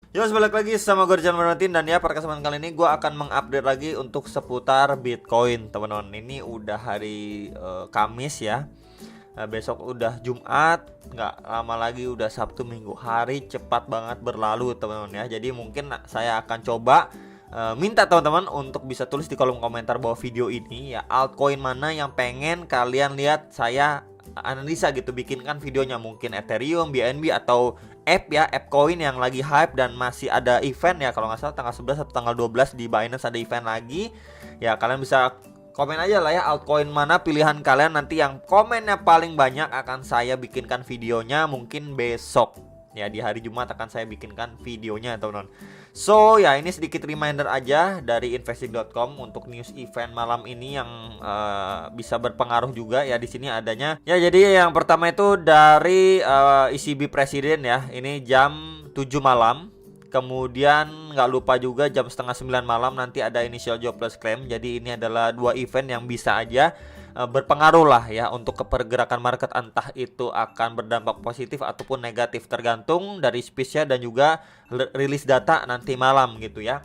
Yo, balik lagi sama gue Rizal Martin. Dan ya, pada kesempatan kali ini gue akan mengupdate lagi untuk seputar Bitcoin, teman-teman. Ini udah hari Kamis ya. Besok udah Jumat, nggak lama lagi udah Sabtu Minggu. Hari cepat banget berlalu, teman-teman ya. Jadi mungkin saya akan coba minta teman-teman untuk bisa tulis di kolom komentar bawah video ini ya, altcoin mana yang pengen kalian lihat saya analisa gitu, bikinkan videonya. Mungkin Ethereum, BNB, atau app coin yang lagi hype dan masih ada event ya, kalau nggak salah tanggal 11 atau tanggal 12 di Binance ada event lagi ya. Kalian bisa komen aja lah ya, altcoin mana pilihan kalian. Nanti yang komennya paling banyak akan saya bikinkan videonya mungkin besok ya, di hari Jumat akan saya bikinkan videonya, teman-teman. So ya, ini sedikit reminder aja dari investing.com untuk news event malam ini yang bisa berpengaruh juga ya. Di sini adanya ya, jadi yang pertama itu dari ECB Presiden ya, ini jam 7 malam. Kemudian nggak lupa juga jam setengah 9 malam nanti ada initial jobless claim. Jadi ini adalah dua event yang bisa aja berpengaruh lah ya untuk kepergerakan market, entah itu akan berdampak positif ataupun negatif tergantung dari speech-nya dan juga rilis data nanti malam gitu ya.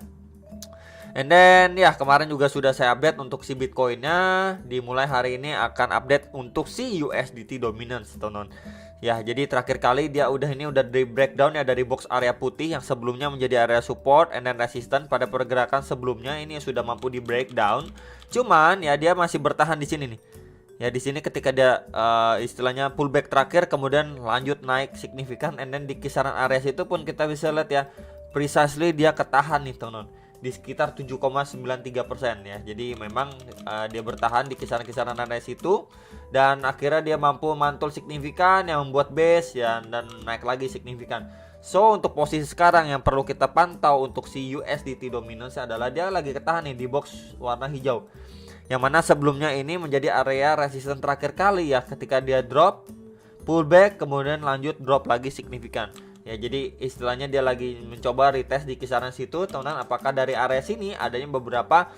And then ya, kemarin juga sudah saya update untuk si Bitcoin-nya. Dimulai hari ini akan update untuk si USDT dominance, teman-teman. Ya, jadi terakhir kali dia udah di breakdown ya dari box area putih yang sebelumnya menjadi area support and then resistance. Pada pergerakan sebelumnya ini sudah mampu di breakdown. Cuman ya dia masih bertahan di sini nih. Ya, di sini ketika dia istilahnya pullback terakhir kemudian lanjut naik signifikan, and then di kisaran area situ pun kita bisa lihat ya, precisely dia ketahan nih, teman-teman, di sekitar 7,93% ya. Jadi memang dia bertahan di kisaran-kisaran area situ dan akhirnya dia mampu mantul signifikan yang membuat base ya, dan naik lagi signifikan. So untuk posisi sekarang yang perlu kita pantau untuk si USDT dominance adalah dia lagi ketahan nih di box warna hijau, yang mana sebelumnya ini menjadi area resisten terakhir kali ya, ketika dia drop, pullback, kemudian lanjut drop lagi signifikan. Ya, jadi istilahnya dia lagi mencoba retest di kisaran situ, teman-teman. Apakah dari area sini adanya beberapa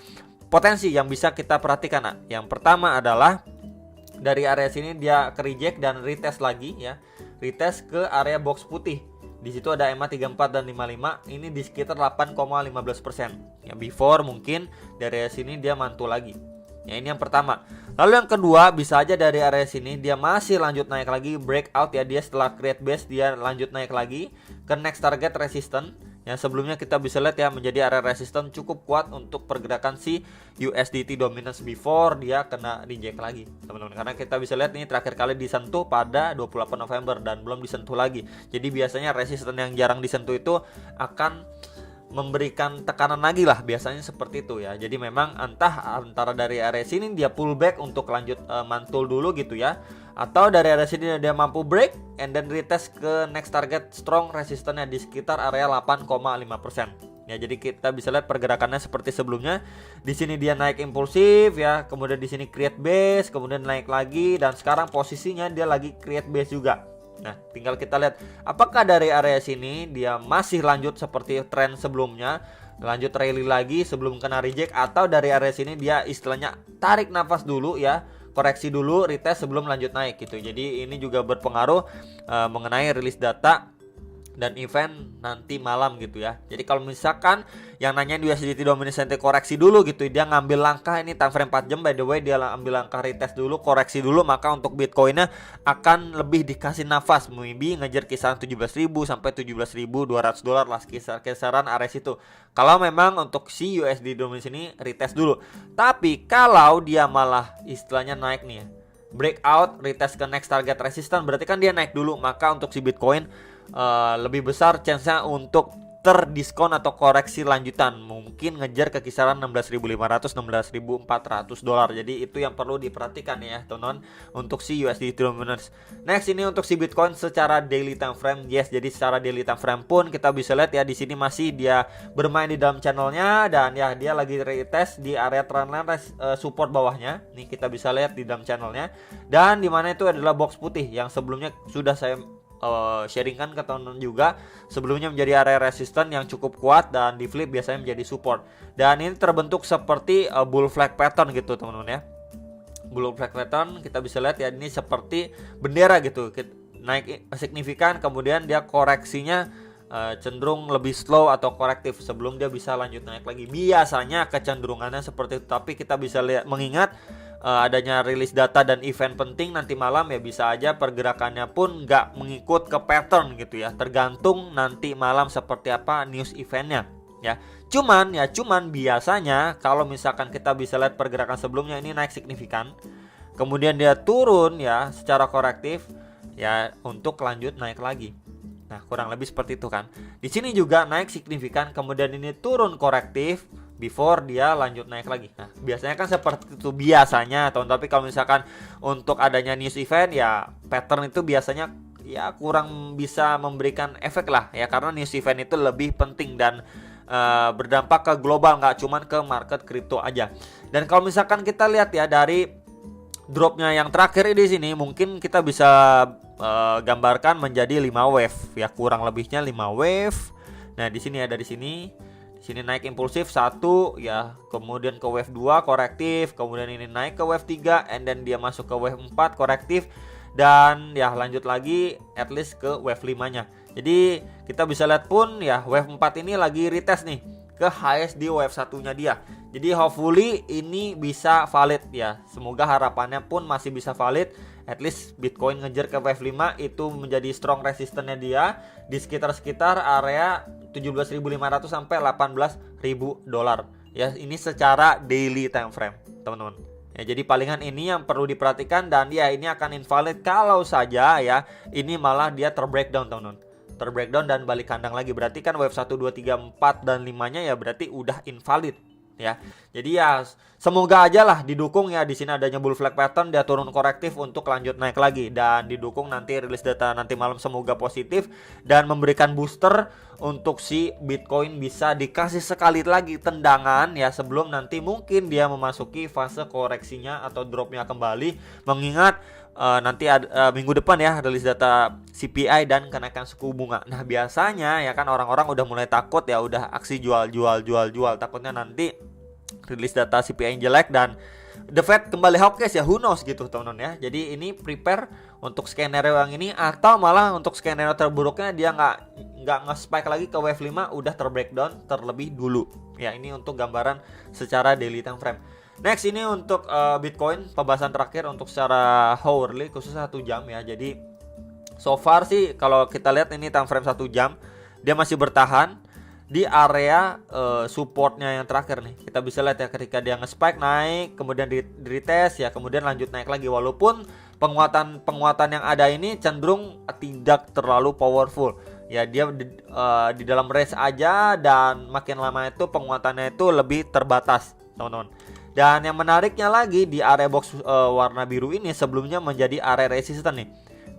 potensi yang bisa kita perhatikan. Nah, yang pertama adalah dari area sini dia ke reject dan retest lagi ya. Retest ke area box putih. Di situ ada EMA 34 dan 55, ini di sekitar 8,15%. Ya, before mungkin dari area sini dia mantul lagi. Ya, ini yang pertama. Lalu yang kedua, bisa aja dari area sini dia masih lanjut naik lagi, breakout ya, dia setelah create base dia lanjut naik lagi ke next target resistance. Yang sebelumnya kita bisa lihat ya, menjadi area resistance cukup kuat untuk pergerakan si USDT dominance before dia kena reject lagi, teman-teman. Karena kita bisa lihat ini terakhir kali disentuh pada 28 November dan belum disentuh lagi. Jadi biasanya resistance yang jarang disentuh itu akan memberikan tekanan lagi lah, biasanya seperti itu ya. Jadi memang entah antara dari area sini dia pullback untuk lanjut mantul dulu gitu ya, atau dari area sini dia mampu break and then retest ke next target strong resistance-nya di sekitar area 8,5%. Ya, jadi kita bisa lihat pergerakannya seperti sebelumnya. Di sini dia naik impulsif ya, kemudian di sini create base, kemudian naik lagi, dan sekarang posisinya dia lagi create base juga. Nah, tinggal kita lihat apakah dari area sini dia masih lanjut seperti tren sebelumnya, lanjut rally lagi sebelum kena reject, atau dari area sini dia istilahnya tarik nafas dulu ya, koreksi dulu, retest sebelum lanjut naik gitu. Jadi ini juga berpengaruh mengenai rilis data dan event nanti malam gitu ya. Jadi kalau misalkan yang nanya di USDT dominance nanti koreksi dulu gitu, dia ngambil langkah ini time frame 4 jam, by the way dia ambil langkah retest dulu, koreksi dulu, maka untuk Bitcoinnya akan lebih dikasih nafas, maybe ngejar kisaran 17.000 sampai 17.200 dolar lah, kisaran area situ. Kalau memang untuk si USDT dominance ini retest dulu. Tapi kalau dia malah istilahnya naik nih ya, breakout, retest ke next target resistance, berarti kan dia naik dulu, maka untuk si Bitcoin lebih besar chance-nya untuk terdiskon atau koreksi lanjutan, mungkin ngejar ke kisaran 16.500 16.400 dolar. Jadi itu yang perlu diperhatikan ya, teman-teman, untuk si USDT dominance. Next, ini untuk si Bitcoin secara daily time frame. Yes, jadi secara daily time frame pun kita bisa lihat ya, di sini masih dia bermain di dalam channelnya, dan ya dia lagi retest di area trendline support bawahnya. Nih kita bisa lihat di dalam channelnya, dan di mana itu adalah box putih yang sebelumnya sudah saya sharingkan ke teman-teman juga, sebelumnya menjadi area resistance yang cukup kuat dan di flip biasanya menjadi support. Dan ini terbentuk seperti bull flag pattern gitu, teman-teman ya. Bull flag pattern kita bisa lihat ya, ini seperti bendera gitu, naik signifikan kemudian dia koreksinya cenderung lebih slow atau korektif sebelum dia bisa lanjut naik lagi. Biasanya kecenderungannya seperti itu, tapi kita bisa lihat mengingat adanya rilis data dan event penting nanti malam ya, bisa aja pergerakannya pun nggak mengikut ke pattern gitu ya, tergantung nanti malam seperti apa news eventnya ya. Cuman biasanya kalau misalkan kita bisa lihat pergerakan sebelumnya ini naik signifikan, kemudian dia turun ya secara korektif ya untuk lanjut naik lagi. Nah, kurang lebih seperti itu kan. Di sini juga naik signifikan, kemudian ini turun korektif before dia lanjut naik lagi. Nah, biasanya kan seperti itu biasanya, tapi kalau misalkan untuk adanya news event ya pattern itu biasanya ya kurang bisa memberikan efek lah ya, karena news event itu lebih penting dan berdampak ke global, nggak cuman ke market kripto aja. Dan kalau misalkan kita lihat ya dari dropnya yang terakhir di sini, mungkin kita bisa gambarkan menjadi 5 wave ya, kurang lebihnya 5 wave. Nah, di sini ada di sini naik impulsif 1 ya, kemudian ke wave 2 korektif, kemudian ini naik ke wave 3 and then dia masuk ke wave 4 korektif, dan ya lanjut lagi at least ke wave 5-nya. Jadi kita bisa lihat pun ya wave 4 ini lagi retest nih ke highest di wave 1-nya dia. Jadi hopefully ini bisa valid ya. Semoga harapannya pun masih bisa valid. At least Bitcoin ngejar ke wave 5 itu menjadi strong resistennya dia di sekitar area 17.500 sampai 18.000 dolar. Ya, ini secara daily time frame, teman-teman. Ya, jadi palingan ini yang perlu diperhatikan, dan ya ini akan invalid kalau saja ya ini malah dia terbreakdown, teman-teman. Terbreakdown dan balik kandang lagi, berarti kan wave 1, 2, 3, 4 dan 5-nya ya berarti udah invalid ya. Jadi ya semoga aja lah didukung ya, di sini adanya bull flag pattern, dia turun korektif untuk lanjut naik lagi, dan didukung nanti rilis data nanti malam semoga positif dan memberikan booster untuk si Bitcoin bisa dikasih sekali lagi tendangan ya, sebelum nanti mungkin dia memasuki fase koreksinya atau dropnya kembali, mengingat nanti minggu depan ya rilis data CPI dan kenaikan suku bunga. Nah, biasanya ya kan orang-orang udah mulai takut ya, udah aksi jual, takutnya nanti rilis data CPI yang jelek dan The Fed kembali hawkish ya, who knows gitu teman-teman ya. Jadi ini prepare untuk skenario yang ini, atau malah untuk skenario terburuknya dia nggak nge-spike lagi ke wave 5, udah terbreakdown terlebih dulu. Ya, ini untuk gambaran secara daily time frame. Next, ini untuk Bitcoin, pembahasan terakhir untuk secara hourly khususnya 1 jam ya. Jadi so far sih kalau kita lihat ini time frame 1 jam dia masih bertahan di area supportnya yang terakhir nih. Kita bisa lihat ya ketika dia nge-spike naik, kemudian di retest ya, kemudian lanjut naik lagi, walaupun penguatan yang ada ini cenderung tidak terlalu powerful. Ya, dia di dalam range aja, dan makin lama itu penguatannya itu lebih terbatas, teman-teman. Dan yang menariknya lagi di area box warna biru ini sebelumnya menjadi area resisten nih,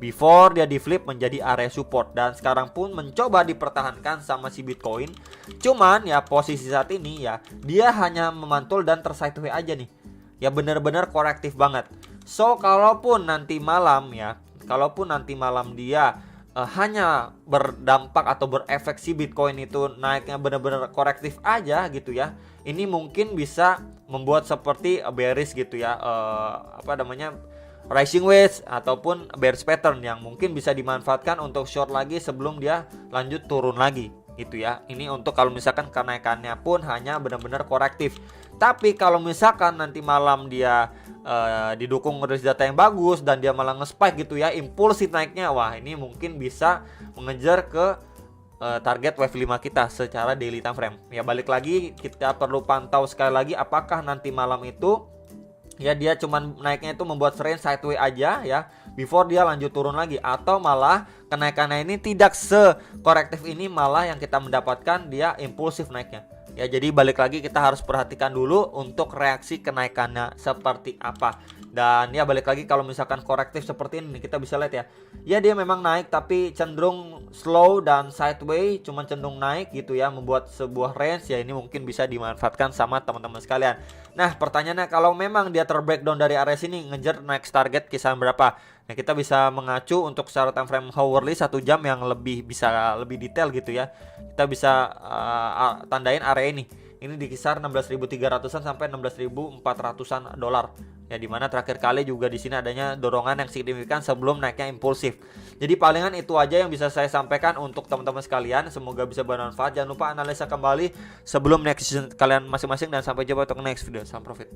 before dia di flip menjadi area support, dan sekarang pun mencoba dipertahankan sama si Bitcoin. Cuman ya posisi saat ini ya dia hanya memantul dan tersideways aja nih. Ya benar-benar korektif banget. So kalaupun nanti malam dia hanya berdampak atau berefek si Bitcoin itu naiknya benar-benar korektif aja gitu ya, ini mungkin bisa membuat seperti bearish gitu ya, rising wedge ataupun bearish pattern yang mungkin bisa dimanfaatkan untuk short lagi sebelum dia lanjut turun lagi gitu ya. Ini untuk kalau misalkan kenaikannya pun hanya benar-benar korektif. Tapi kalau misalkan nanti malam dia didukung rilis data yang bagus dan dia malah nge-spike gitu ya, impulsif naiknya, wah ini mungkin bisa mengejar ke target wave 5 kita secara daily time frame. Ya balik lagi kita perlu pantau sekali lagi apakah nanti malam itu ya dia cuman naiknya itu membuat range sideways aja ya before dia lanjut turun lagi, atau malah kenaikannya ini tidak sekorektif ini, malah yang kita mendapatkan dia impulsif naiknya. Ya, jadi balik lagi kita harus perhatikan dulu untuk reaksi kenaikannya seperti apa. Dan ya balik lagi kalau misalkan korektif seperti ini kita bisa lihat ya. Ya dia memang naik tapi cenderung slow dan sideways, cuma cenderung naik gitu ya, membuat sebuah range ya, ini mungkin bisa dimanfaatkan sama teman-teman sekalian. Nah, pertanyaannya kalau memang dia terbreakdown dari area sini, ngejar next target kisaran berapa? Nah, kita bisa mengacu untuk secara time frame hourly 1 jam yang lebih detail gitu ya. Kita bisa tandain area ini. Ini di kisar 16.300-an sampai 16.400-an dolar. Ya, dimana terakhir kali juga di sini adanya dorongan yang signifikan sebelum naiknya impulsif. Jadi palingan itu aja yang bisa saya sampaikan untuk teman-teman sekalian. Semoga bisa bermanfaat. Jangan lupa analisa kembali sebelum next season kalian masing-masing, dan sampai jumpa untuk next video. Salam profit.